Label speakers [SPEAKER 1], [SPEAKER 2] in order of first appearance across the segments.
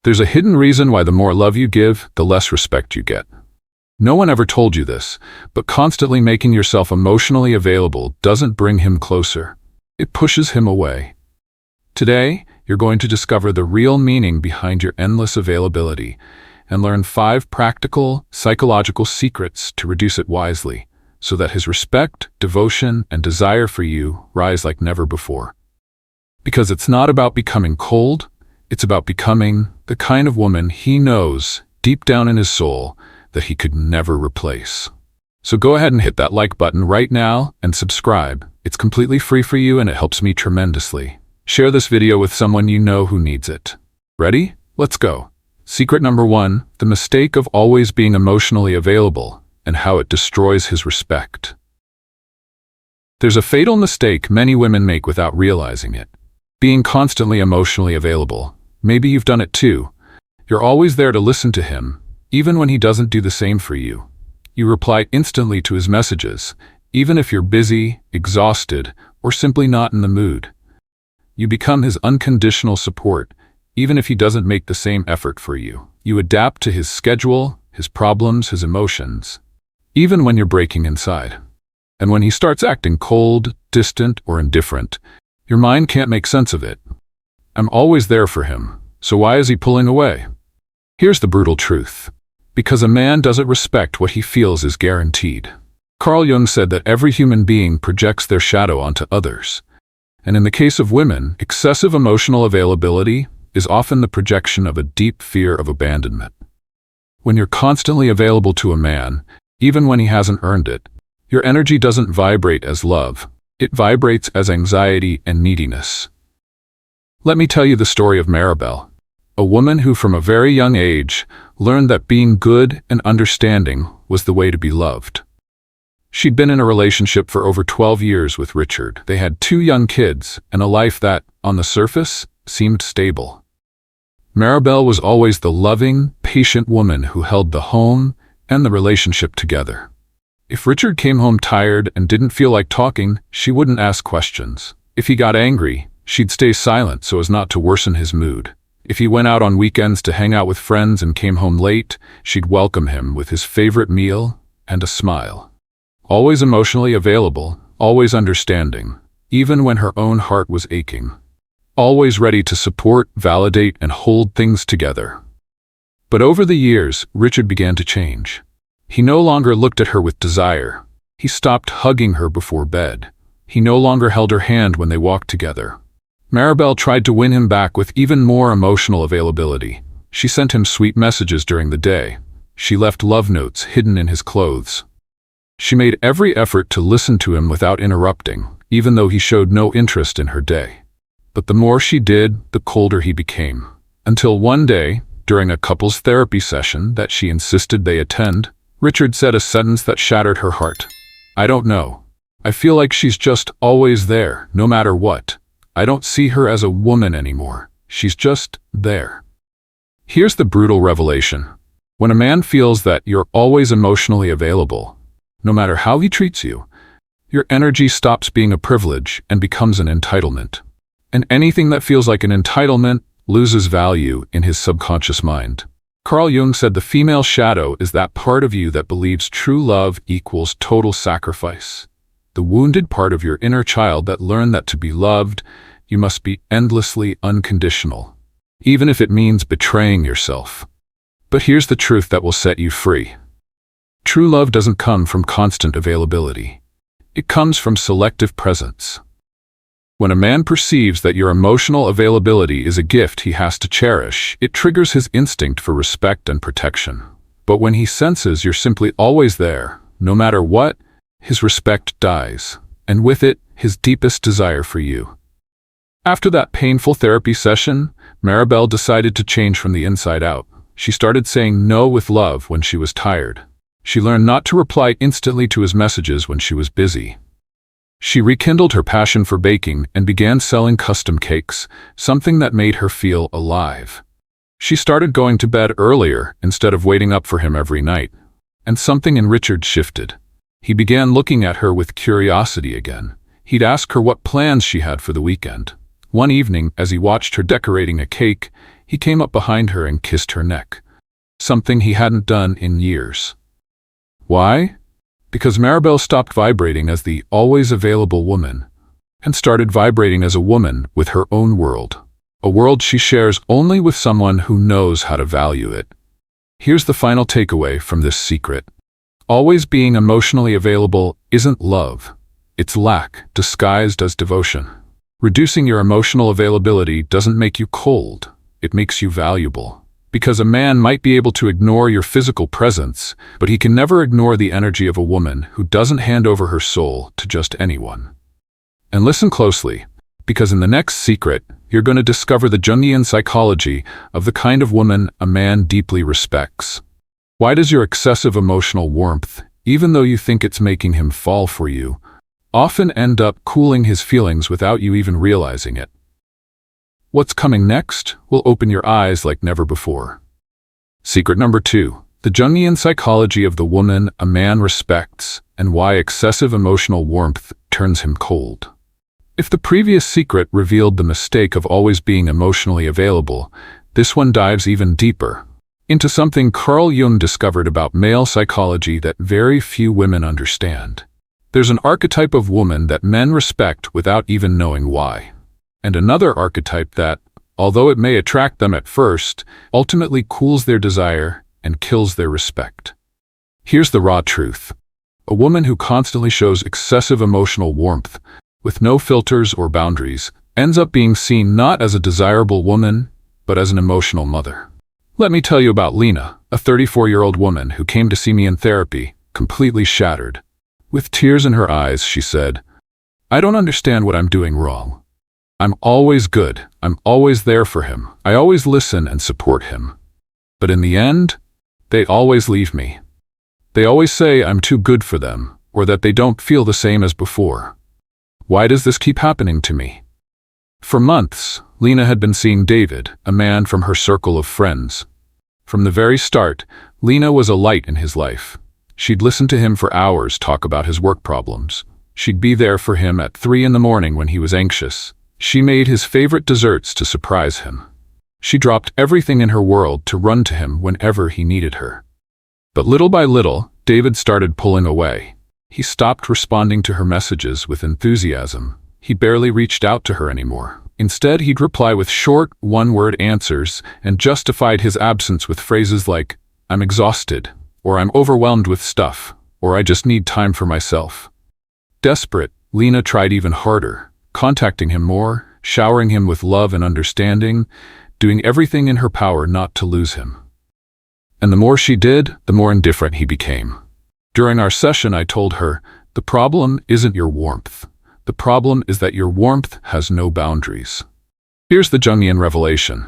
[SPEAKER 1] There's a hidden reason why the more love you give, the less respect you get. No one ever told you this, but constantly making yourself emotionally available doesn't bring him closer. It pushes him away. Today, you're going to discover the real meaning behind your endless availability and learn 5 practical, psychological secrets to reduce it wisely, so that his respect, devotion, and desire for you rise like never before. Because it's not about becoming cold, it's about becoming the kind of woman he knows deep down in his soul that he could never replace. So go ahead and hit that like button right now and subscribe. It's completely free for you and it helps me tremendously. Share this video with someone you know who needs it. Ready? Let's go. Secret number 1, the mistake of always being emotionally available and how it destroys his respect. There's a fatal mistake many women make without realizing it. Being constantly emotionally available. Maybe you've done it too. You're always there to listen to him, even when he doesn't do the same for you. You reply instantly to his messages, even if you're busy, exhausted, or simply not in the mood. You become his unconditional support, even if he doesn't make the same effort for you. You adapt to his schedule, his problems, his emotions, even when you're breaking inside. And when he starts acting cold, distant, or indifferent, your mind can't make sense of it. I'm always there for him, so why is he pulling away? Here's the brutal truth. Because a man doesn't respect what he feels is guaranteed. Carl Jung said that every human being projects their shadow onto others. And in the case of women, excessive emotional availability is often the projection of a deep fear of abandonment. When you're constantly available to a man, even when he hasn't earned it, your energy doesn't vibrate as love. It vibrates as anxiety and neediness. Let me tell you the story of Maribel, a woman who from a very young age learned that being good and understanding was the way to be loved. She'd been in a relationship for over 12 years with Richard. They had 2 young kids and a life that, on the surface, seemed stable. Maribel was always the loving, patient woman who held the home and the relationship together. If Richard came home tired and didn't feel like talking, she wouldn't ask questions. If he got angry, she'd stay silent so as not to worsen his mood. If he went out on weekends to hang out with friends and came home late, she'd welcome him with his favorite meal and a smile. Always emotionally available, always understanding, even when her own heart was aching. Always ready to support, validate, and hold things together. But over the years, Richard began to change. He no longer looked at her with desire. He stopped hugging her before bed. He no longer held her hand when they walked together. Maribel tried to win him back with even more emotional availability. She sent him sweet messages during the day. She left love notes hidden in his clothes. She made every effort to listen to him without interrupting, even though he showed no interest in her day. But the more she did, the colder he became. Until one day, during a couples therapy session that she insisted they attend, Richard said a sentence that shattered her heart. "I don't know. I feel like she's just always there, no matter what. I don't see her as a woman anymore. She's just there." Here's the brutal revelation. When a man feels that you're always emotionally available, no matter how he treats you, your energy stops being a privilege and becomes an entitlement. And anything that feels like an entitlement loses value in his subconscious mind. Carl Jung said the female shadow is that part of you that believes true love equals total sacrifice. The wounded part of your inner child that learned that to be loved, you must be endlessly unconditional, even if it means betraying yourself. But here's the truth that will set you free. True love doesn't come from constant availability. It comes from selective presence. When a man perceives that your emotional availability is a gift he has to cherish, it triggers his instinct for respect and protection. But when he senses you're simply always there, no matter what, his respect dies, and with it, his deepest desire for you. After that painful therapy session, Maribel decided to change from the inside out. She started saying no with love when she was tired. She learned not to reply instantly to his messages when she was busy. She rekindled her passion for baking and began selling custom cakes, something that made her feel alive. She started going to bed earlier instead of waiting up for him every night. And something in Richard shifted. He began looking at her with curiosity again. He'd ask her what plans she had for the weekend. One evening, as he watched her decorating a cake, He came up behind her and kissed her neck, something he hadn't done in years. Why? Because Maribel stopped vibrating as the always available woman and started vibrating as a woman with her own world, a world she shares only with someone who knows how to value it. Here's the final takeaway from this secret. Always being emotionally available isn't love. It's lack, disguised as devotion. Reducing your emotional availability doesn't make you cold. It makes you valuable. Because a man might be able to ignore your physical presence, but he can never ignore the energy of a woman who doesn't hand over her soul to just anyone. And listen closely, because in the next secret, you're going to discover the Jungian psychology of the kind of woman a man deeply respects. Why does your excessive emotional warmth, even though you think it's making him fall for you, often end up cooling his feelings without you even realizing it? What's coming next will open your eyes like never before. Secret number 2. The Jungian psychology of the woman a man respects and why excessive emotional warmth turns him cold. If the previous secret revealed the mistake of always being emotionally available, this one dives even deeper into something Carl Jung discovered about male psychology that very few women understand. There's an archetype of woman that men respect without even knowing why, and another archetype that, although it may attract them at first, ultimately cools their desire and kills their respect. Here's the raw truth. A woman who constantly shows excessive emotional warmth, with no filters or boundaries, ends up being seen not as a desirable woman, but as an emotional mother. Let me tell you about Lena, a 34-year-old woman who came to see me in therapy, completely shattered. With tears in her eyes, she said, "I don't understand what I'm doing wrong. I'm always good. I'm always there for him. I always listen and support him. But in the end, they always leave me. They always say I'm too good for them, or that they don't feel the same as before. Why does this keep happening to me?" For months, Lena had been seeing David, a man from her circle of friends. From the very start, Lena was a light in his life. She'd listen to him for hours talk about his work problems. She'd be there for him at 3 in the morning when he was anxious. She made his favorite desserts to surprise him. She dropped everything in her world to run to him whenever he needed her. But little by little, David started pulling away. He stopped responding to her messages with enthusiasm. He barely reached out to her anymore. Instead, he'd reply with short, one-word answers and justified his absence with phrases like, "I'm exhausted," or "I'm overwhelmed with stuff," or "I just need time for myself." Desperate, Lena tried even harder, contacting him more, showering him with love and understanding, doing everything in her power not to lose him. And the more she did, the more indifferent he became. During our session, I told her, "The problem isn't your warmth. The problem is that your warmth has no boundaries." Here's the Jungian revelation.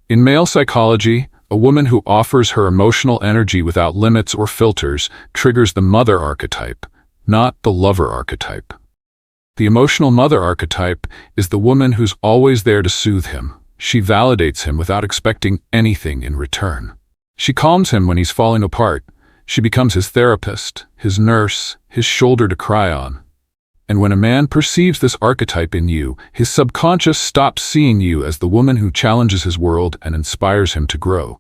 [SPEAKER 1] In male psychology, a woman who offers her emotional energy without limits or filters triggers the mother archetype, not the lover archetype. The emotional mother archetype is the woman who's always there to soothe him. She validates him without expecting anything in return. She calms him when he's falling apart. She becomes his therapist, his nurse, his shoulder to cry on. And when a man perceives this archetype in you, his subconscious stops seeing you as the woman who challenges his world and inspires him to grow.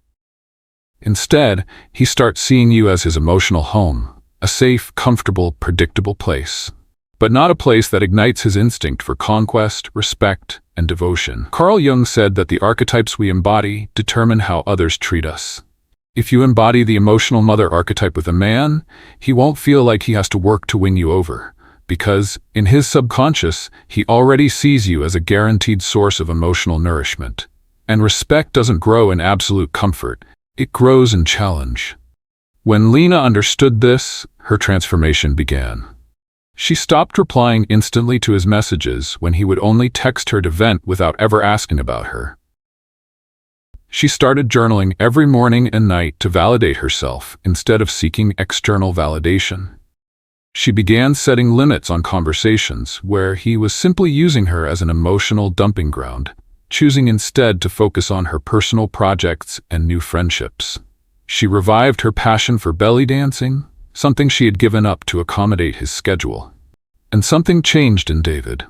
[SPEAKER 1] Instead, he starts seeing you as his emotional home, a safe, comfortable, predictable place. But not a place that ignites his instinct for conquest, respect, and devotion. Carl Jung said that the archetypes we embody determine how others treat us. If you embody the emotional mother archetype with a man, he won't feel like he has to work to win you over, because, in his subconscious, he already sees you as a guaranteed source of emotional nourishment. And respect doesn't grow in absolute comfort, it grows in challenge. When Lena understood this, her transformation began. She stopped replying instantly to his messages when he would only text her to vent without ever asking about her. She started journaling every morning and night to validate herself instead of seeking external validation. She began setting limits on conversations where he was simply using her as an emotional dumping ground, choosing instead to focus on her personal projects and new friendships. She revived her passion for belly dancing, something she had given up to accommodate his schedule. And something changed in David.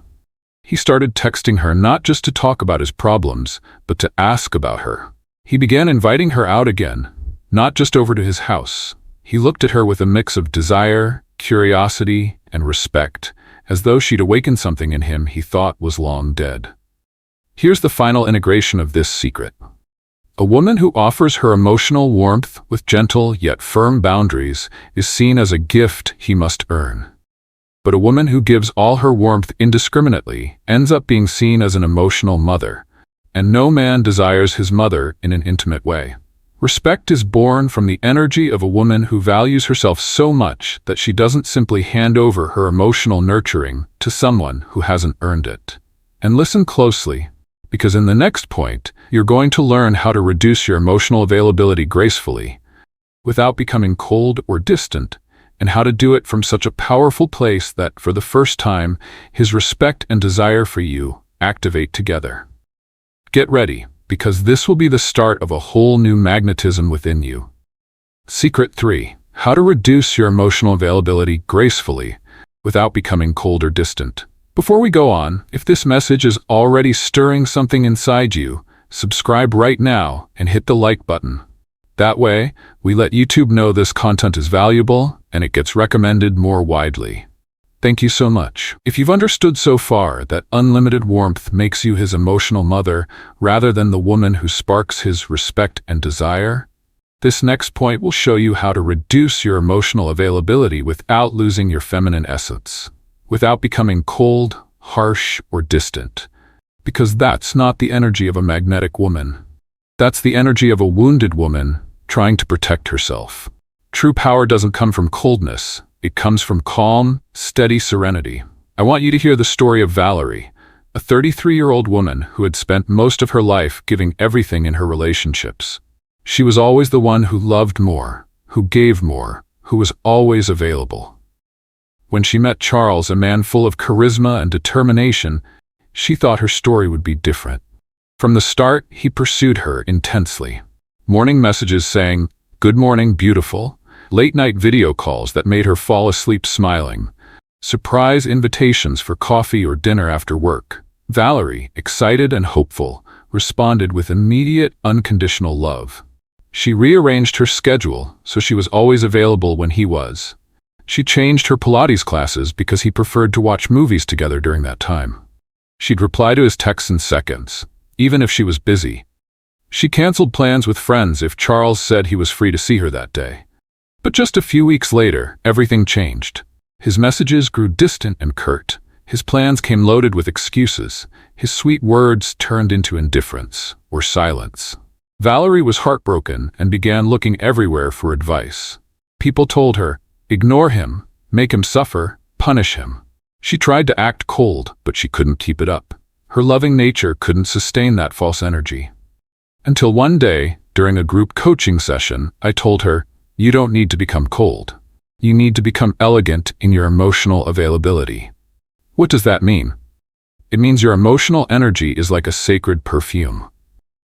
[SPEAKER 1] He started texting her not just to talk about his problems, but to ask about her. He began inviting her out again, not just over to his house. He looked at her with a mix of desire, curiosity, and respect, as though she'd awakened something in him he thought was long dead. Here's the final integration of this secret. A woman who offers her emotional warmth with gentle yet firm boundaries is seen as a gift he must earn. But a woman who gives all her warmth indiscriminately ends up being seen as an emotional mother, and no man desires his mother in an intimate way. Respect is born from the energy of a woman who values herself so much that she doesn't simply hand over her emotional nurturing to someone who hasn't earned it. And listen closely, because in the next point, you're going to learn how to reduce your emotional availability gracefully, without becoming cold or distant, and how to do it from such a powerful place that, for the first time, his respect and desire for you activate together. Get ready, because this will be the start of a whole new magnetism within you. Secret 3. How to reduce your emotional availability gracefully, without becoming cold or distant. Before we go on, if this message is already stirring something inside you, subscribe right now and hit the like button. That way, we let YouTube know this content is valuable and it gets recommended more widely. Thank you so much. If you've understood so far that unlimited warmth makes you his emotional mother rather than the woman who sparks his respect and desire, this next point will show you how to reduce your emotional availability without losing your feminine essence, without becoming cold, harsh, or distant. Because that's not the energy of a magnetic woman. That's the energy of a wounded woman trying to protect herself. True power doesn't come from coldness. It comes from calm, steady serenity. I want you to hear the story of Valerie, a 33-year-old woman who had spent most of her life giving everything in her relationships. She was always the one who loved more, who gave more, who was always available. When she met Charles, a man full of charisma and determination, she thought her story would be different. From the start, he pursued her intensely. Morning messages saying, "Good morning, beautiful," late-night video calls that made her fall asleep smiling, surprise invitations for coffee or dinner after work. Valerie, excited and hopeful, responded with immediate, unconditional love. She rearranged her schedule so she was always available when he was. She changed her Pilates classes because he preferred to watch movies together during that time. She'd reply to his texts in seconds, even if she was busy. She canceled plans with friends if Charles said he was free to see her that day. But just a few weeks later, everything changed. His messages grew distant and curt. His plans came loaded with excuses. His sweet words turned into indifference or silence. Valerie was heartbroken and began looking everywhere for advice. People told her, ignore him, make him suffer, punish him. She tried to act cold, but she couldn't keep it up. Her loving nature couldn't sustain that false energy. Until one day, during a group coaching session, I told her, you don't need to become cold. You need to become elegant in your emotional availability. What does that mean? It means your emotional energy is like a sacred perfume.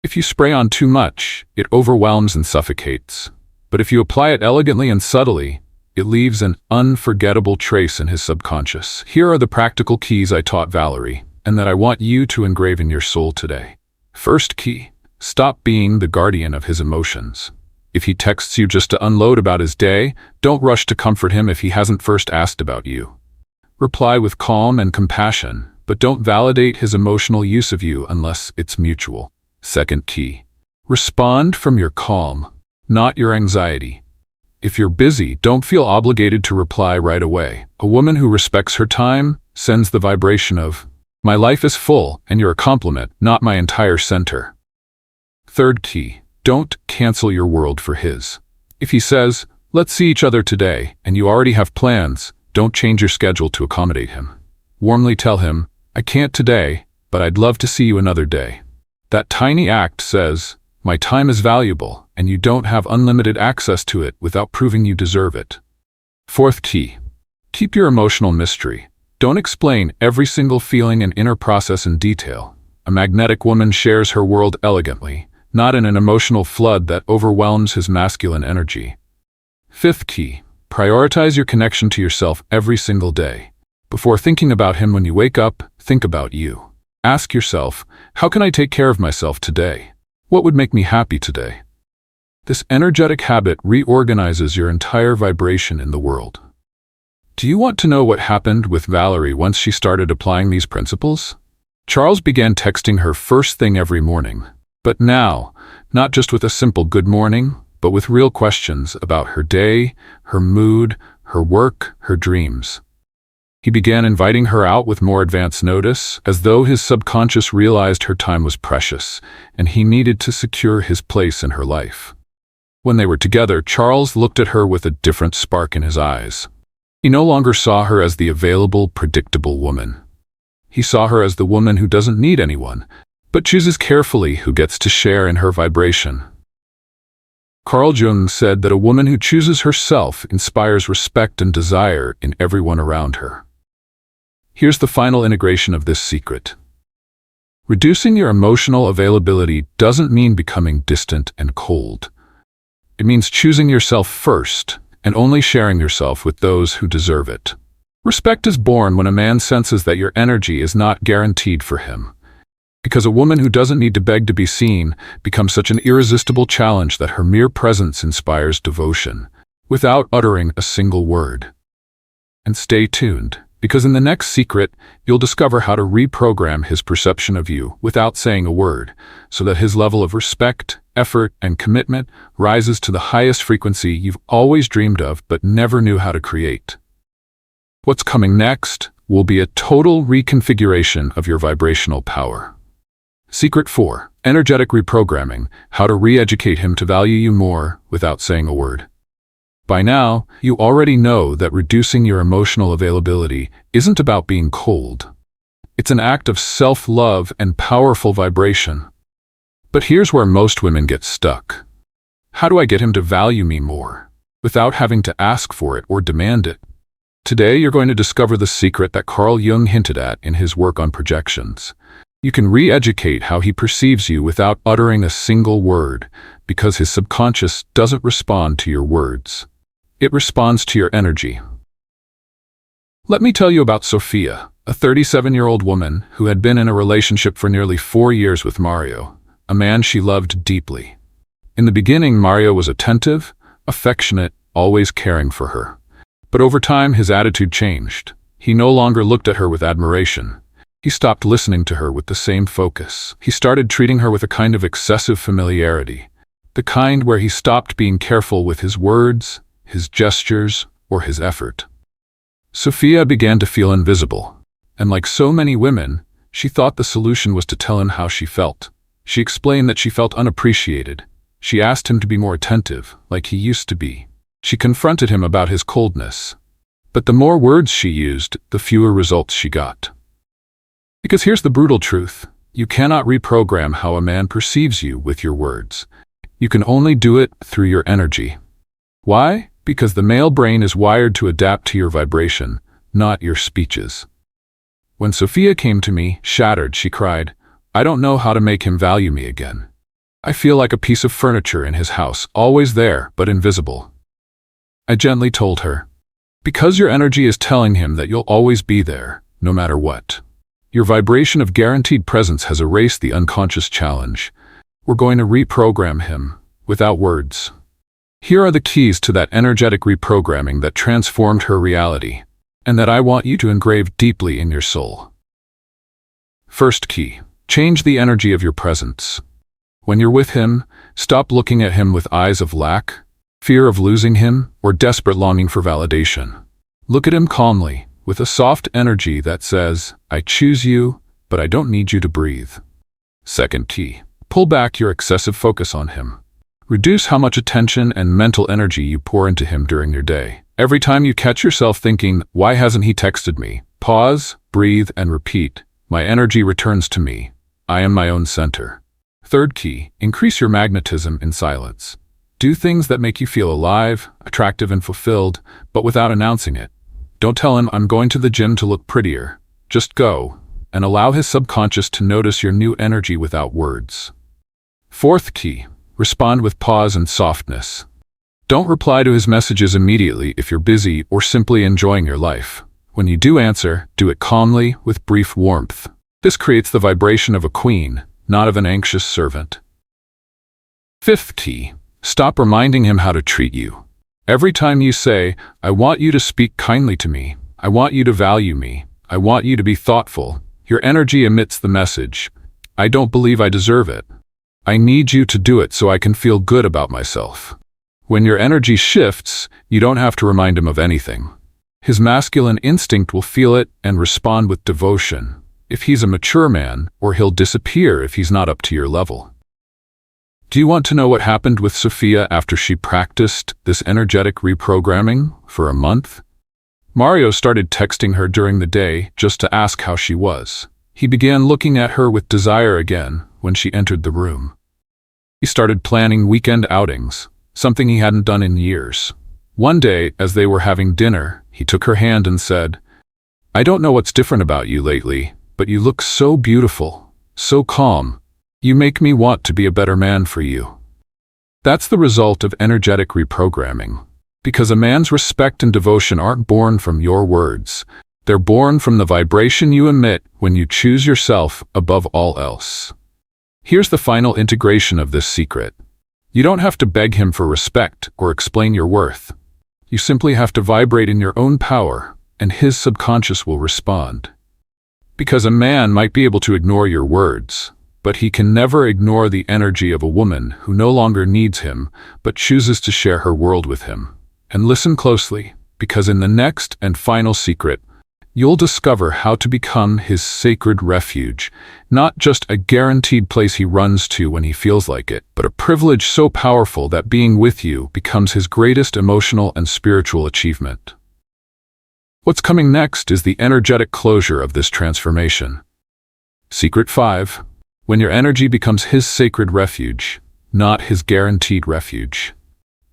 [SPEAKER 1] If you spray on too much, it overwhelms and suffocates. But if you apply it elegantly and subtly, it leaves an unforgettable trace in his subconscious. Here are the practical keys I taught Valerie, and that I want you to engrave in your soul today. First key, stop being the guardian of his emotions. If he texts you just to unload about his day, don't rush to comfort him if he hasn't first asked about you. Reply with calm and compassion, but don't validate his emotional use of you unless it's mutual. Second key, respond from your calm, not your anxiety. If you're busy, don't feel obligated to reply right away. A woman who respects her time sends the vibration of, my life is full and you're a compliment, not my entire center. Third key, don't cancel your world for his. If he says, let's see each other today, and you already have plans, don't change your schedule to accommodate him. Warmly tell him, I can't today, but I'd love to see you another day. That tiny act says, my time is valuable, and you don't have unlimited access to it without proving you deserve it. Fourth key, keep your emotional mystery. Don't explain every single feeling and inner process in detail. A magnetic woman shares her world elegantly, not in an emotional flood that overwhelms his masculine energy. Fifth key, prioritize your connection to yourself every single day. Before thinking about him when you wake up, think about you. Ask yourself, how can I take care of myself today? What would make me happy today? This energetic habit reorganizes your entire vibration in the world. Do you want to know what happened with Valerie once she started applying these principles? Charles began texting her first thing every morning. But now, not just with a simple good morning, but with real questions about her day, her mood, her work, her dreams. He began inviting her out with more advance notice, as though his subconscious realized her time was precious, and he needed to secure his place in her life. When they were together, Charles looked at her with a different spark in his eyes. He no longer saw her as the available, predictable woman. He saw her as the woman who doesn't need anyone, but chooses carefully who gets to share in her vibration. Carl Jung said that a woman who chooses herself inspires respect and desire in everyone around her. Here's the final integration of this secret. Reducing your emotional availability doesn't mean becoming distant and cold. It means choosing yourself first and only sharing yourself with those who deserve it. Respect is born when a man senses that your energy is not guaranteed for him. Because a woman who doesn't need to beg to be seen becomes such an irresistible challenge that her mere presence inspires devotion, without uttering a single word. And stay tuned, because in the next secret, you'll discover how to reprogram his perception of you without saying a word, so that his level of respect, effort, and commitment rises to the highest frequency you've always dreamed of but never knew how to create. What's coming next will be a total reconfiguration of your vibrational power. Secret 4. Energetic reprogramming, how to re-educate him to value you more without saying a word. By now, you already know that reducing your emotional availability isn't about being cold. It's an act of self-love and powerful vibration. But here's where most women get stuck. How do I get him to value me more, without having to ask for it or demand it? Today, you're going to discover the secret that Carl Jung hinted at in his work on projections. You can re-educate how he perceives you without uttering a single word, because his subconscious doesn't respond to your words. It responds to your energy. Let me tell you about Sophia, a 37-year-old woman who had been in a relationship for nearly 4 years with Mario, a man she loved deeply. In the beginning, Mario was attentive, affectionate, always caring for her. But over time, his attitude changed. He no longer looked at her with admiration. He stopped listening to her with the same focus. He started treating her with a kind of excessive familiarity, the kind where he stopped being careful with his words, his gestures, or his effort. Sophia began to feel invisible, and like so many women, she thought the solution was to tell him how she felt. She explained that she felt unappreciated. She asked him to be more attentive, like he used to be. She confronted him about his coldness. But the more words she used, the fewer results she got. Because here's the brutal truth. You cannot reprogram how a man perceives you with your words. You can only do it through your energy. Why? Because the male brain is wired to adapt to your vibration, not your speeches. When Sophia came to me, shattered, she cried, "I don't know how to make him value me again. I feel like a piece of furniture in his house, always there, but invisible." I gently told her, "Because your energy is telling him that you'll always be there, no matter what. Your vibration of guaranteed presence has erased the unconscious challenge. We're going to reprogram him, without words." Here are the keys to that energetic reprogramming that transformed her reality, and that I want you to engrave deeply in your soul. First key, change the energy of your presence. When you're with him, stop looking at him with eyes of lack, fear of losing him, or desperate longing for validation. Look at him calmly, with a soft energy that says, "I choose you, but I don't need you to breathe." Second key, pull back your excessive focus on him. Reduce how much attention and mental energy you pour into him during your day. Every time you catch yourself thinking, "Why hasn't he texted me?" Pause, breathe, and repeat, "My energy returns to me. I am my own center." Third key, increase your magnetism in silence. Do things that make you feel alive, attractive, and fulfilled, but without announcing it. Don't tell him, "I'm going to the gym to look prettier." Just go, and allow his subconscious to notice your new energy without words. Fourth key, respond with pause and softness. Don't reply to his messages immediately if you're busy or simply enjoying your life. When you do answer, do it calmly with brief warmth. This creates the vibration of a queen, not of an anxious servant. Fifth key, stop reminding him how to treat you. Every time you say, "I want you to speak kindly to me, I want you to value me, I want you to be thoughtful," your energy emits the message, "I don't believe I deserve it. I need you to do it so I can feel good about myself." When your energy shifts, you don't have to remind him of anything. His masculine instinct will feel it and respond with devotion, if he's a mature man, or he'll disappear if he's not up to your level. Do you want to know what happened with Sophia after she practiced this energetic reprogramming for a month? Mario started texting her during the day just to ask how she was. He began looking at her with desire again when she entered the room. He started planning weekend outings, something he hadn't done in years. One day, as they were having dinner, he took her hand and said, "I don't know what's different about you lately, but you look so beautiful, so calm. You make me want to be a better man for you." That's the result of energetic reprogramming. Because a man's respect and devotion aren't born from your words. They're born from the vibration you emit when you choose yourself above all else. Here's the final integration of this secret. You don't have to beg him for respect or explain your worth. You simply have to vibrate in your own power, and his subconscious will respond. Because a man might be able to ignore your words, but he can never ignore the energy of a woman who no longer needs him, but chooses to share her world with him. And listen closely, because in the next and final secret, you'll discover how to become his sacred refuge, not just a guaranteed place he runs to when he feels like it, but a privilege so powerful that being with you becomes his greatest emotional and spiritual achievement. What's coming next is the energetic closure of this transformation. Secret 5. When your energy becomes his sacred refuge, not his guaranteed refuge.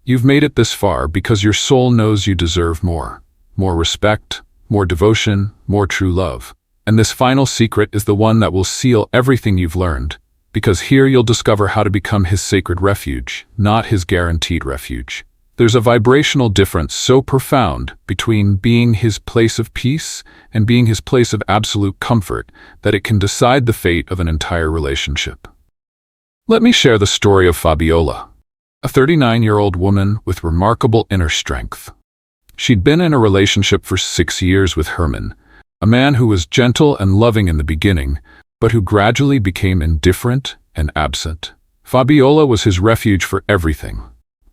[SPEAKER 1] You've made it this far because your soul knows you deserve more. More respect, more devotion, more true love. And this final secret is the one that will seal everything you've learned, because here you'll discover how to become his sacred refuge, not his guaranteed refuge. There's a vibrational difference so profound between being his place of peace and being his place of absolute comfort that it can decide the fate of an entire relationship. Let me share the story of Fabiola, a 39-year-old woman with remarkable inner strength. She'd been in a relationship for 6 years with Herman, a man who was gentle and loving in the beginning, but who gradually became indifferent and absent. Fabiola was his refuge for everything.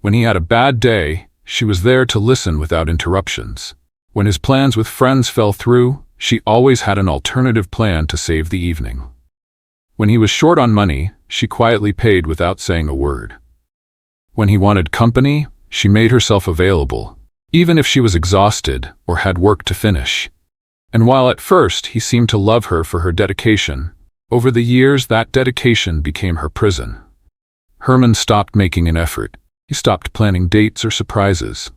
[SPEAKER 1] When he had a bad day, she was there to listen without interruptions. When his plans with friends fell through, she always had an alternative plan to save the evening. When he was short on money, she quietly paid without saying a word. When he wanted company, she made herself available, even if she was exhausted or had work to finish. And while at first he seemed to love her for her dedication, over the years that dedication became her prison. Herman stopped making an effort. He stopped planning dates or surprises.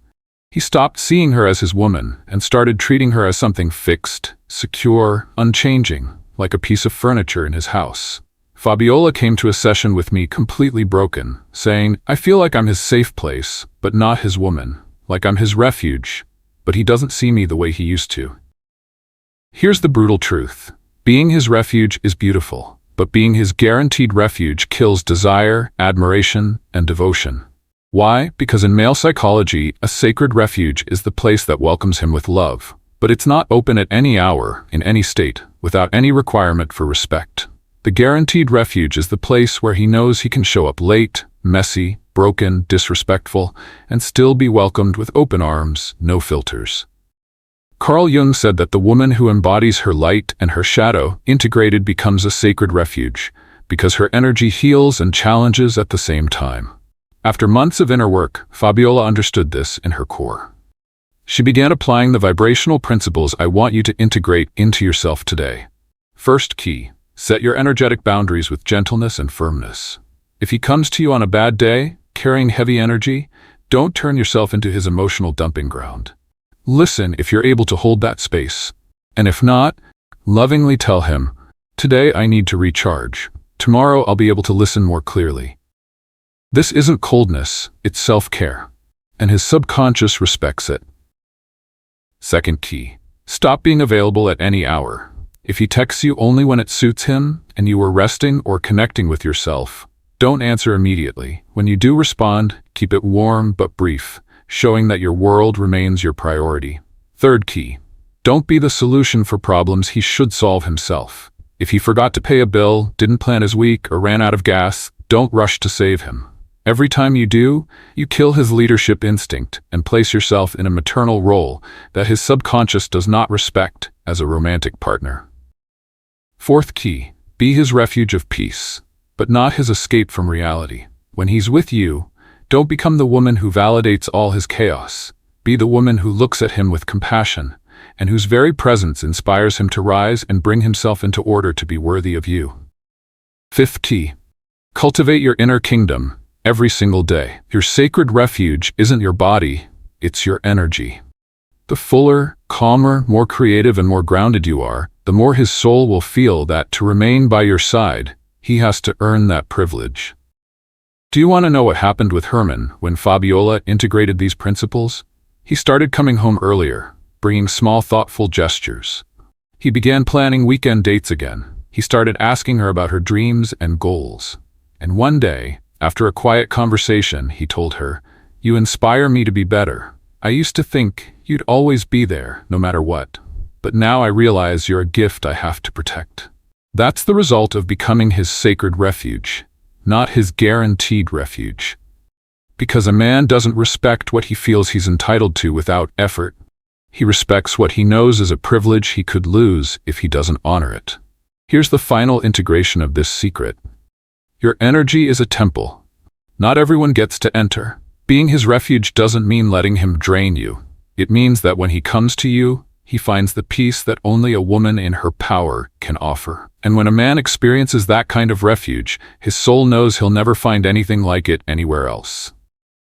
[SPEAKER 1] He stopped seeing her as his woman and started treating her as something fixed, secure, unchanging, like a piece of furniture in his house. Fabiola came to a session with me completely broken, saying, "I feel like I'm his safe place, but not his woman, like I'm his refuge, but he doesn't see me the way he used to." Here's the brutal truth. Being his refuge is beautiful, but being his guaranteed refuge kills desire, admiration, and devotion. Why? Because in male psychology, a sacred refuge is the place that welcomes him with love, but it's not open at any hour, in any state, without any requirement for respect. The guaranteed refuge is the place where he knows he can show up late, messy, broken, disrespectful, and still be welcomed with open arms, no filters. Carl Jung said that the woman who embodies her light and her shadow integrated becomes a sacred refuge, because her energy heals and challenges at the same time. After months of inner work, Fabiola understood this in her core. She began applying the vibrational principles I want you to integrate into yourself today. First key, set your energetic boundaries with gentleness and firmness. If he comes to you on a bad day, carrying heavy energy, don't turn yourself into his emotional dumping ground. Listen if you're able to hold that space. And if not, lovingly tell him, "Today I need to recharge. Tomorrow I'll be able to listen more clearly." This isn't coldness, it's self-care. And his subconscious respects it. Second key, stop being available at any hour. If he texts you only when it suits him, and you are resting or connecting with yourself, Don't answer immediately. When you do respond, keep it warm but brief, showing that your world remains your priority. Third key. Don't be the solution for problems he should solve himself. If he forgot to pay a bill, didn't plan his week, or ran out of gas, don't rush to save him. Every time you do, you kill his leadership instinct and place yourself in a maternal role that his subconscious does not respect as a romantic partner. Fourth key. Be his refuge of peace, but not his escape from reality. When he's with you, don't become the woman who validates all his chaos. Be the woman who looks at him with compassion and whose very presence inspires him to rise and bring himself into order to be worthy of you. Fifth key. Cultivate your inner kingdom every single day. Your sacred refuge isn't your body, it's your energy. The fuller, calmer, more creative, and more grounded you are, the more his soul will feel that to remain by your side, he has to earn that privilege. Do you want to know what happened with Herman when Fabiola integrated these principles? He started coming home earlier, bringing small, thoughtful gestures. He began planning weekend dates again. He started asking her about her dreams and goals. And one day, after a quiet conversation, he told her, "You inspire me to be better. I used to think you'd always be there, no matter what. But now I realize you're a gift I have to protect." That's the result of becoming his sacred refuge, not his guaranteed refuge. Because a man doesn't respect what he feels he's entitled to without effort. He respects what he knows is a privilege he could lose if he doesn't honor it. Here's the final integration of this secret. Your energy is a temple. Not everyone gets to enter. Being his refuge doesn't mean letting him drain you. It means that when he comes to you, he finds the peace that only a woman in her power can offer. And when a man experiences that kind of refuge, his soul knows he'll never find anything like it anywhere else.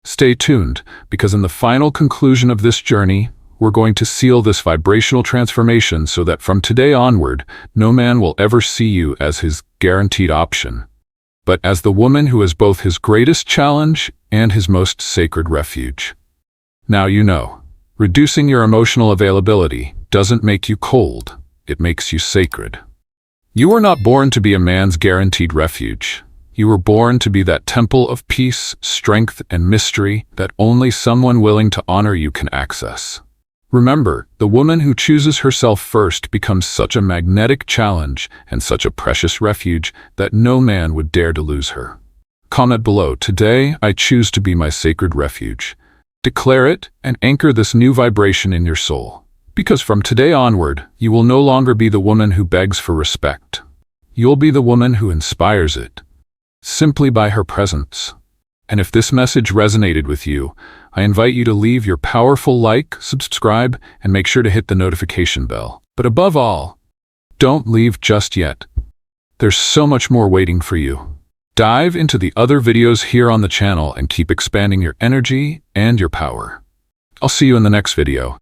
[SPEAKER 1] Stay tuned, because in the final conclusion of this journey, we're going to seal this vibrational transformation so that from today onward, no man will ever see you as his guaranteed option, but as the woman who is both his greatest challenge and his most sacred refuge. Now you know, reducing your emotional availability doesn't make you cold, it makes you sacred. You were not born to be a man's guaranteed refuge. You were born to be that temple of peace, strength, and mystery that only someone willing to honor you can access. Remember, the woman who chooses herself first becomes such a magnetic challenge and such a precious refuge that no man would dare to lose her. Comment below, "Today, I choose to be my sacred refuge." Declare it and anchor this new vibration in your soul. Because from today onward, you will no longer be the woman who begs for respect. You'll be the woman who inspires it, simply by her presence. And if this message resonated with you, I invite you to leave your powerful like, subscribe, and make sure to hit the notification bell. But above all, don't leave just yet. There's so much more waiting for you. Dive into the other videos here on the channel and keep expanding your energy and your power. I'll see you in the next video.